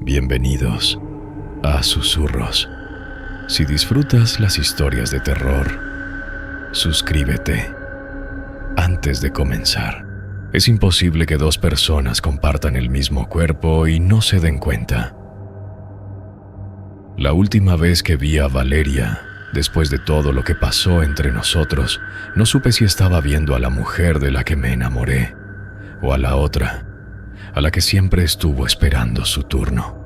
Bienvenidos a Susurros. Si disfrutas las historias de terror, suscríbete. Antes de comenzar, es imposible que dos personas compartan el mismo cuerpo y no se den cuenta. La última vez que vi a Valeria, después de todo lo que pasó entre nosotros, no supe si estaba viendo a la mujer de la que me enamoré o a la otra, a la que siempre estuvo esperando su turno.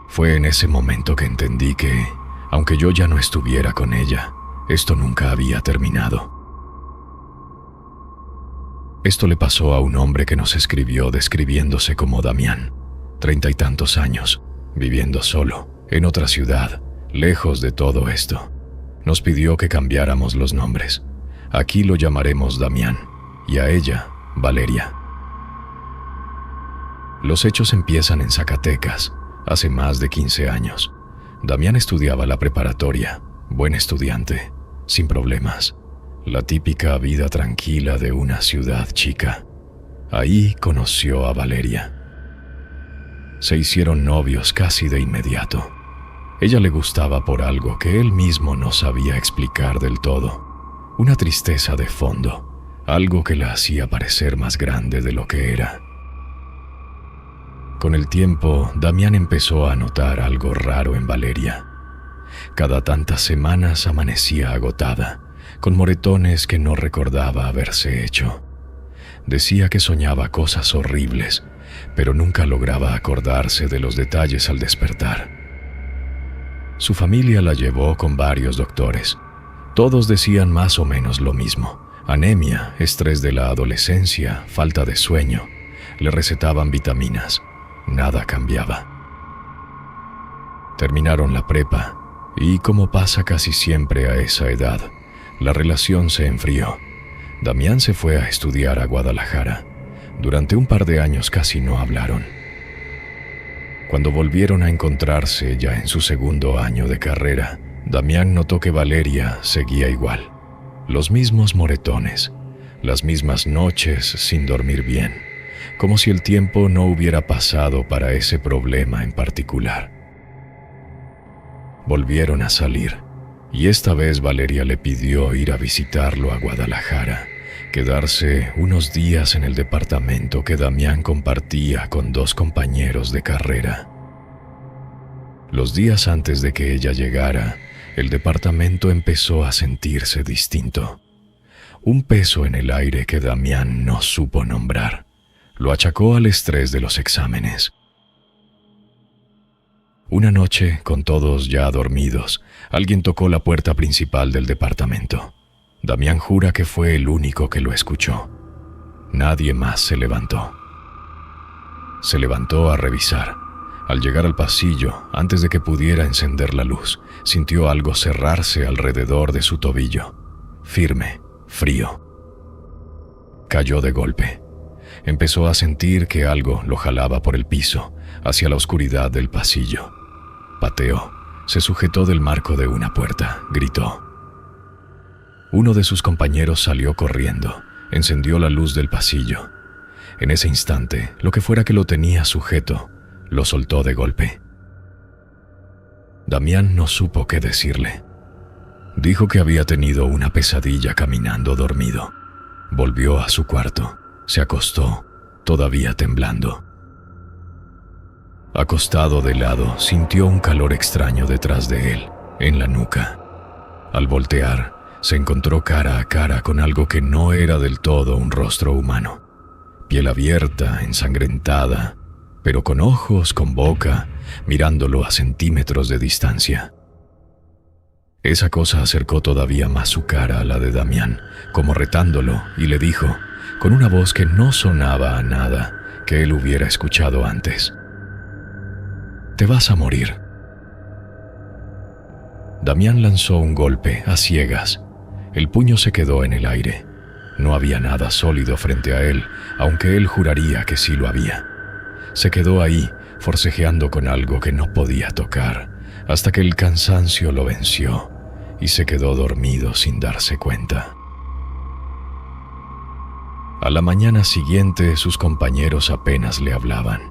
Fue en ese momento que entendí que, aunque yo ya no estuviera con ella, esto nunca había terminado. Esto le pasó a un hombre que nos escribió describiéndose como Damián, 30 y tantos años, viviendo solo, en otra ciudad, lejos de todo esto. Nos pidió que cambiáramos los nombres. Aquí lo llamaremos Damián y a ella, Valeria. Los hechos empiezan en Zacatecas, hace más de 15 años. Damián estudiaba la preparatoria, buen estudiante, sin problemas. La típica vida tranquila de una ciudad chica. Ahí conoció a Valeria. Se hicieron novios casi de inmediato. Ella le gustaba por algo que él mismo no sabía explicar del todo. Una tristeza de fondo, algo que la hacía parecer más grande de lo que era. Con el tiempo, Damián empezó a notar algo raro en Valeria. Cada tantas semanas amanecía agotada, con moretones que no recordaba haberse hecho. Decía que soñaba cosas horribles, pero nunca lograba acordarse de los detalles al despertar. Su familia la llevó con varios doctores. Todos decían más o menos lo mismo: anemia, estrés de la adolescencia, falta de sueño. Le recetaban vitaminas. Nada cambiaba. Terminaron la prepa y, como pasa casi siempre a esa edad, la relación se enfrió. Damián se fue a estudiar a Guadalajara. Durante un par de años casi no hablaron. Cuando volvieron a encontrarse ya en su segundo año de carrera, Damián notó que Valeria seguía igual. Los mismos moretones, las mismas noches sin dormir bien, como si el tiempo no hubiera pasado para ese problema en particular. Volvieron a salir, y esta vez Valeria le pidió ir a visitarlo a Guadalajara, quedarse unos días en el departamento que Damián compartía con dos compañeros de carrera. Los días antes de que ella llegara, el departamento empezó a sentirse distinto. Un peso en el aire que Damián no supo nombrar. Lo achacó al estrés de los exámenes. Una noche, con todos ya dormidos, alguien tocó la puerta principal del departamento. Damián jura que fue el único que lo escuchó. Nadie más se levantó. Se levantó a revisar. Al llegar al pasillo, antes de que pudiera encender la luz, sintió algo cerrarse alrededor de su tobillo. Firme, frío. Cayó de golpe. Empezó a sentir que algo lo jalaba por el piso, hacia la oscuridad del pasillo. Pateó, se sujetó del marco de una puerta, gritó. Uno de sus compañeros salió corriendo, encendió la luz del pasillo. En ese instante, lo que fuera que lo tenía sujeto, lo soltó de golpe. Damián no supo qué decirle. Dijo que había tenido una pesadilla caminando dormido. Volvió a su cuarto. Se acostó, todavía temblando. Acostado de lado, sintió un calor extraño detrás de él, en la nuca. Al voltear, se encontró cara a cara con algo que no era del todo un rostro humano. Piel abierta, ensangrentada, pero con ojos, con boca, mirándolo a centímetros de distancia. Esa cosa acercó todavía más su cara a la de Damián, como retándolo, y le dijo, con una voz que no sonaba a nada que él hubiera escuchado antes: «Te vas a morir». Damián lanzó un golpe a ciegas. El puño se quedó en el aire. No había nada sólido frente a él, aunque él juraría que sí lo había. Se quedó ahí, forcejeando con algo que no podía tocar, hasta que el cansancio lo venció y se quedó dormido sin darse cuenta. A la mañana siguiente sus compañeros apenas le hablaban.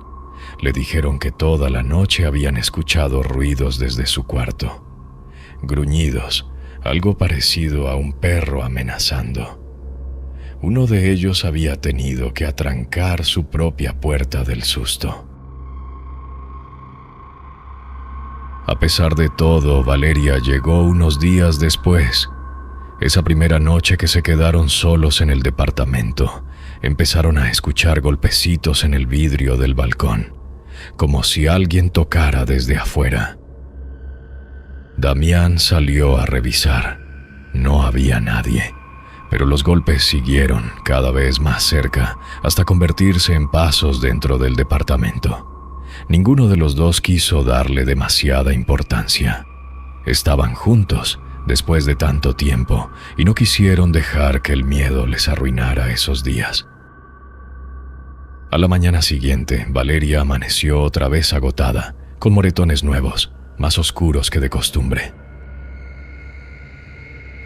Le dijeron que toda la noche habían escuchado ruidos desde su cuarto. Gruñidos, algo parecido a un perro amenazando. Uno de ellos había tenido que atrancar su propia puerta del susto. A pesar de todo, Valeria llegó unos días después. Esa primera noche que se quedaron solos en el departamento, empezaron a escuchar golpecitos en el vidrio del balcón, como si alguien tocara desde afuera. Damián salió a revisar. No había nadie, pero los golpes siguieron cada vez más cerca hasta convertirse en pasos dentro del departamento. Ninguno de los dos quiso darle demasiada importancia. Estaban juntos después de tanto tiempo y no quisieron dejar que el miedo les arruinara esos días. A la mañana siguiente, Valeria amaneció otra vez agotada, con moretones nuevos, más oscuros que de costumbre.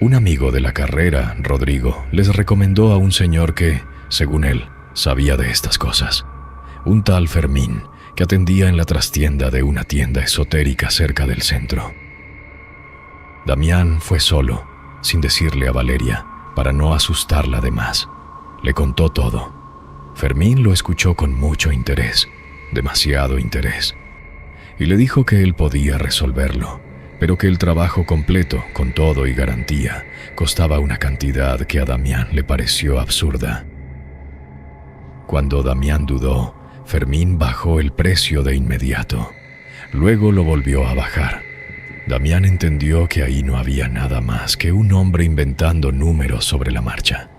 Un amigo de la carrera, Rodrigo, les recomendó a un señor que, según él, sabía de estas cosas. Un tal Fermín, que atendía en la trastienda de una tienda esotérica cerca del centro. Damián fue solo, sin decirle a Valeria, para no asustarla de más. Le contó todo. Fermín lo escuchó con mucho interés, demasiado interés, y le dijo que él podía resolverlo, pero que el trabajo completo, con todo y garantía, costaba una cantidad que a Damián le pareció absurda. Cuando Damián dudó, Fermín bajó el precio de inmediato. Luego lo volvió a bajar. Damián entendió que ahí no había nada más que un hombre inventando números sobre la marcha.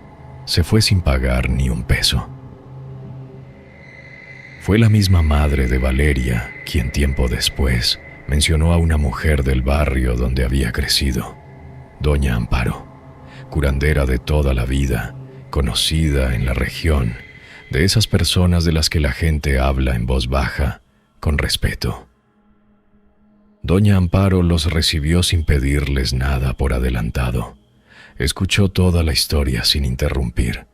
Se fue sin pagar ni un peso. Fue la misma madre de Valeria quien tiempo después mencionó a una mujer del barrio donde había crecido, Doña Amparo, curandera de toda la vida, conocida en la región, de esas personas de las que la gente habla en voz baja, con respeto. Doña Amparo los recibió sin pedirles nada por adelantado. Escuchó toda la historia sin interrumpir.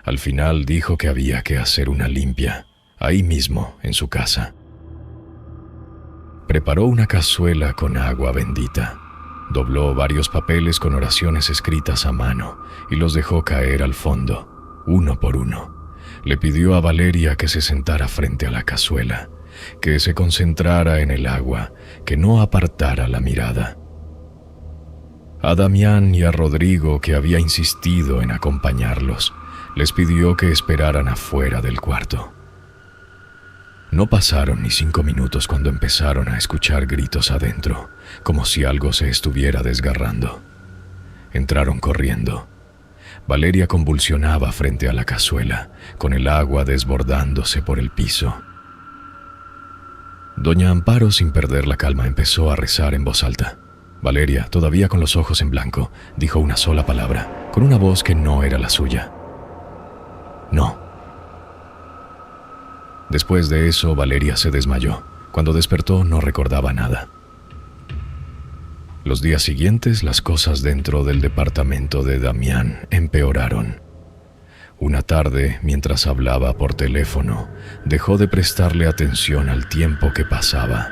Al final dijo que había que hacer una limpia, ahí mismo, en su casa. Preparó una cazuela con agua bendita, dobló varios papeles con oraciones escritas a mano y los dejó caer al fondo, uno por uno. Le pidió a Valeria que se sentara frente a la cazuela, que se concentrara en el agua, que no apartara la mirada. A Damián y a Rodrigo, que había insistido en acompañarlos, les pidió que esperaran afuera del cuarto. No pasaron ni 5 minutos cuando empezaron a escuchar gritos adentro, como si algo se estuviera desgarrando. Entraron corriendo. Valeria convulsionaba frente a la cazuela, con el agua desbordándose por el piso. Doña Amparo, sin perder la calma, empezó a rezar en voz alta. Valeria, todavía con los ojos en blanco, dijo una sola palabra, con una voz que no era la suya. No. Después de eso, Valeria se desmayó. Cuando despertó, no recordaba nada. Los días siguientes, las cosas dentro del departamento de Damián empeoraron. Una tarde, mientras hablaba por teléfono, dejó de prestarle atención al tiempo que pasaba.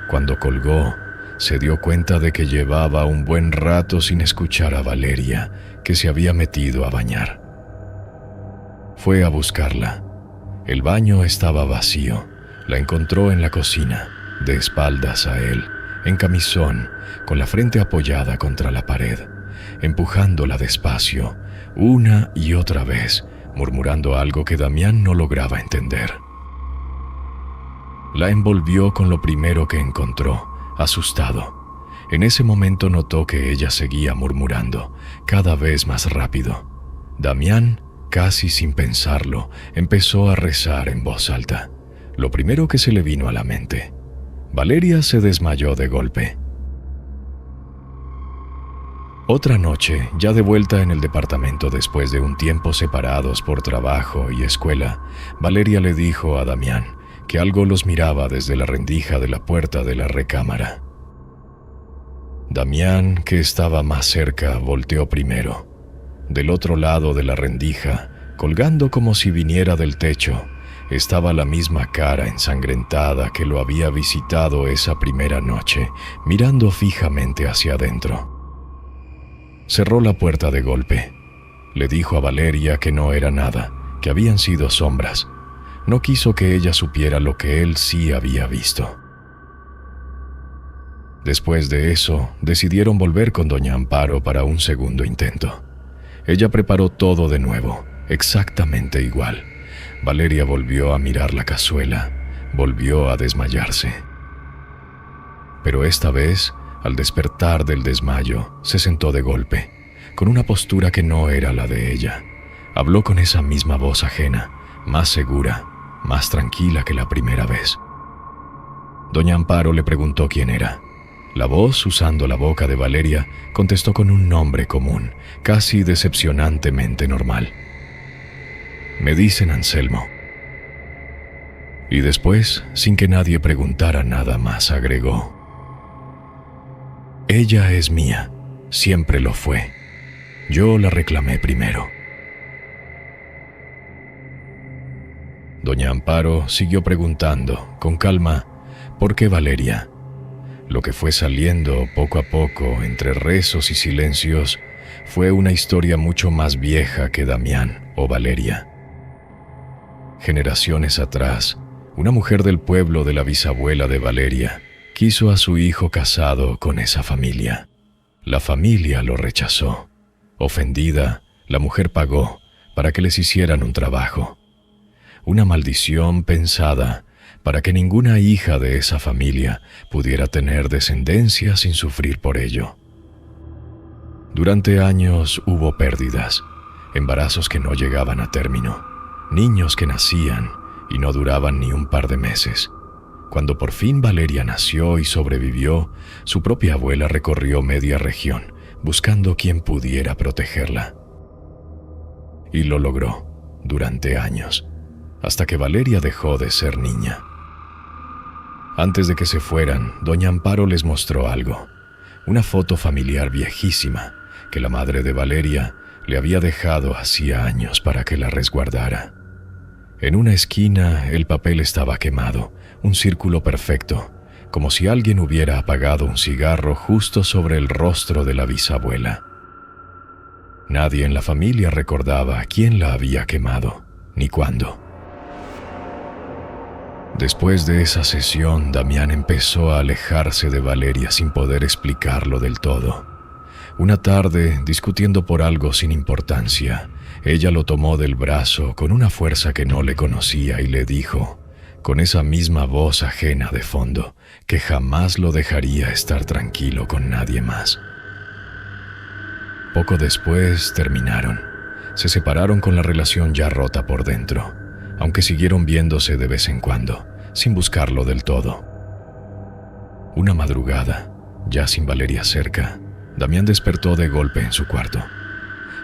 Cuando colgó, se dio cuenta de que llevaba un buen rato sin escuchar a Valeria, que se había metido a bañar. Fue a buscarla. El baño estaba vacío. La encontró en la cocina, de espaldas a él, en camisón, con la frente apoyada contra la pared, empujándola despacio, una y otra vez, murmurando algo que Damián no lograba entender. La envolvió con lo primero que encontró, asustado. En ese momento notó que ella seguía murmurando, cada vez más rápido. Damián, casi sin pensarlo, empezó a rezar en voz alta. Lo primero que se le vino a la mente. Valeria se desmayó de golpe. Otra noche, ya de vuelta en el departamento después de un tiempo separados por trabajo y escuela, Valeria le dijo a Damián que algo los miraba desde la rendija de la puerta de la recámara. Damián, que estaba más cerca, volteó primero. Del otro lado de la rendija, colgando como si viniera del techo, estaba la misma cara ensangrentada que lo había visitado esa primera noche, mirando fijamente hacia adentro. Cerró la puerta de golpe. Le dijo a Valeria que no era nada, que habían sido sombras. No quiso que ella supiera lo que él sí había visto. Después de eso, decidieron volver con doña Amparo para un segundo intento. Ella preparó todo de nuevo, exactamente igual. Valeria volvió a mirar la cazuela, volvió a desmayarse. Pero esta vez, al despertar del desmayo, se sentó de golpe, con una postura que no era la de ella. Habló con esa misma voz ajena, más segura, más tranquila que la primera vez. Doña Amparo le preguntó quién era. La voz, usando la boca de Valeria, contestó con un nombre común, casi decepcionantemente normal. Me dicen Anselmo. Y después, sin que nadie preguntara nada más, agregó: ella es mía, siempre lo fue. Yo la reclamé primero. Doña Amparo siguió preguntando, con calma, ¿por qué Valeria? Lo que fue saliendo poco a poco, entre rezos y silencios, fue una historia mucho más vieja que Damián o Valeria. Generaciones atrás, una mujer del pueblo de la bisabuela de Valeria quiso a su hijo casado con esa familia. La familia lo rechazó. Ofendida, la mujer pagó para que les hicieran un trabajo. Una maldición pensada para que ninguna hija de esa familia pudiera tener descendencia sin sufrir por ello. Durante años hubo pérdidas, embarazos que no llegaban a término, niños que nacían y no duraban ni un par de meses. Cuando por fin Valeria nació y sobrevivió, su propia abuela recorrió media región buscando quien pudiera protegerla. Y lo logró durante años, hasta que Valeria dejó de ser niña. Antes de que se fueran, doña Amparo les mostró algo, una foto familiar viejísima que la madre de Valeria le había dejado hacía años para que la resguardara. En una esquina el papel estaba quemado, un círculo perfecto, como si alguien hubiera apagado un cigarro justo sobre el rostro de la bisabuela. Nadie en la familia recordaba quién la había quemado, ni cuándo. Después de esa sesión, Damián empezó a alejarse de Valeria sin poder explicarlo del todo. Una tarde, discutiendo por algo sin importancia, ella lo tomó del brazo con una fuerza que no le conocía y le dijo, con esa misma voz ajena de fondo, que jamás lo dejaría estar tranquilo con nadie más. Poco después terminaron. Se separaron con la relación ya rota por dentro, aunque siguieron viéndose de vez en cuando, sin buscarlo del todo. Una madrugada, ya sin Valeria cerca, Damián despertó de golpe en su cuarto.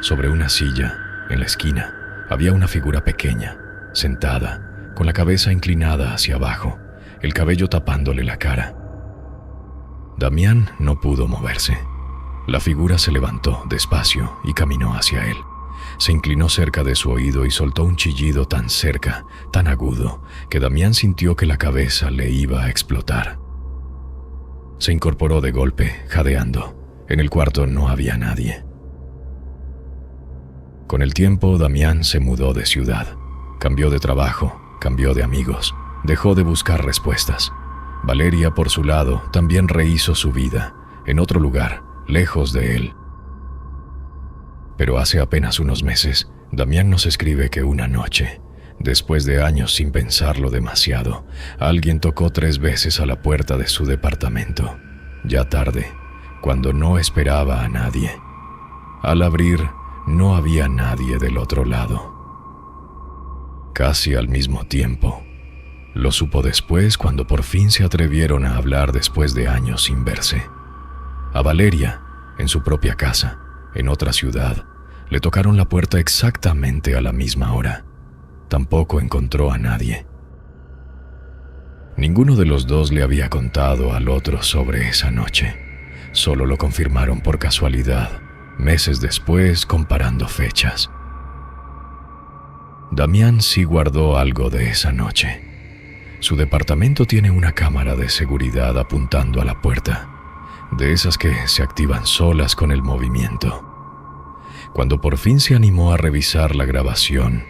Sobre una silla, en la esquina, había una figura pequeña, sentada, con la cabeza inclinada hacia abajo, el cabello tapándole la cara. Damián no pudo moverse. La figura se levantó despacio y caminó hacia él. Se inclinó cerca de su oído y soltó un chillido tan cerca, tan agudo, que Damián sintió que la cabeza le iba a explotar. Se incorporó de golpe, jadeando. En el cuarto no había nadie. Con el tiempo, Damián se mudó de ciudad. Cambió de trabajo, cambió de amigos, dejó de buscar respuestas. Valeria, por su lado, también rehizo su vida, en otro lugar, lejos de él. Pero hace apenas unos meses, Damián nos escribe que una noche, después de años sin pensarlo demasiado, alguien tocó 3 veces a la puerta de su departamento, ya tarde, cuando no esperaba a nadie. Al abrir, no había nadie del otro lado. Casi al mismo tiempo. Lo supo después cuando por fin se atrevieron a hablar después de años sin verse. A Valeria, en su propia casa, en otra ciudad, le tocaron la puerta exactamente a la misma hora. Tampoco encontró a nadie. Ninguno de los dos le había contado al otro sobre esa noche. Solo lo confirmaron por casualidad, meses después, comparando fechas. Damián sí guardó algo de esa noche. Su departamento tiene una cámara de seguridad apuntando a la puerta, de esas que se activan solas con el movimiento. Cuando por fin se animó a revisar la grabación,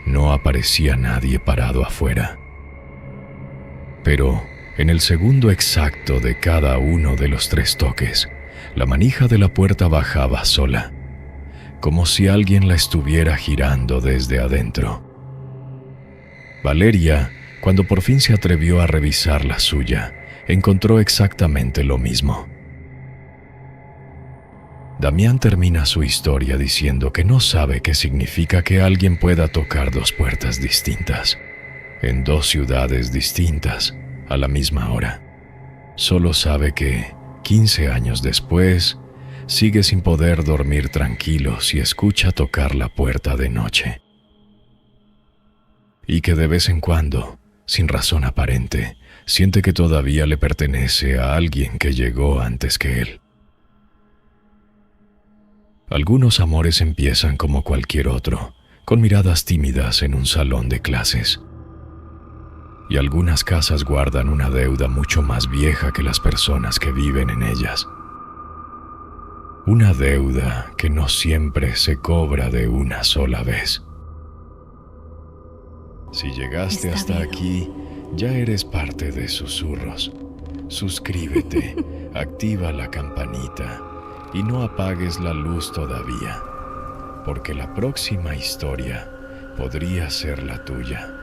no aparecía nadie parado afuera. Pero en el segundo exacto de cada uno de los 3 toques, la manija de la puerta bajaba sola, como si alguien la estuviera girando desde adentro. Valeria, cuando por fin se atrevió a revisar la suya, encontró exactamente lo mismo. Damián termina su historia diciendo que no sabe qué significa que alguien pueda tocar 2 puertas distintas, en 2 ciudades distintas, a la misma hora. Solo sabe que, 15 años después, sigue sin poder dormir tranquilo si escucha tocar la puerta de noche. Y que de vez en cuando, sin razón aparente, siente que todavía le pertenece a alguien que llegó antes que él. Algunos amores empiezan como cualquier otro, con miradas tímidas en un salón de clases. Y algunas casas guardan una deuda mucho más vieja que las personas que viven en ellas. Una deuda que no siempre se cobra de una sola vez. Si llegaste hasta aquí, ya eres parte de Susurros. Suscríbete, activa la campanita y no apagues la luz todavía, porque la próxima historia podría ser la tuya.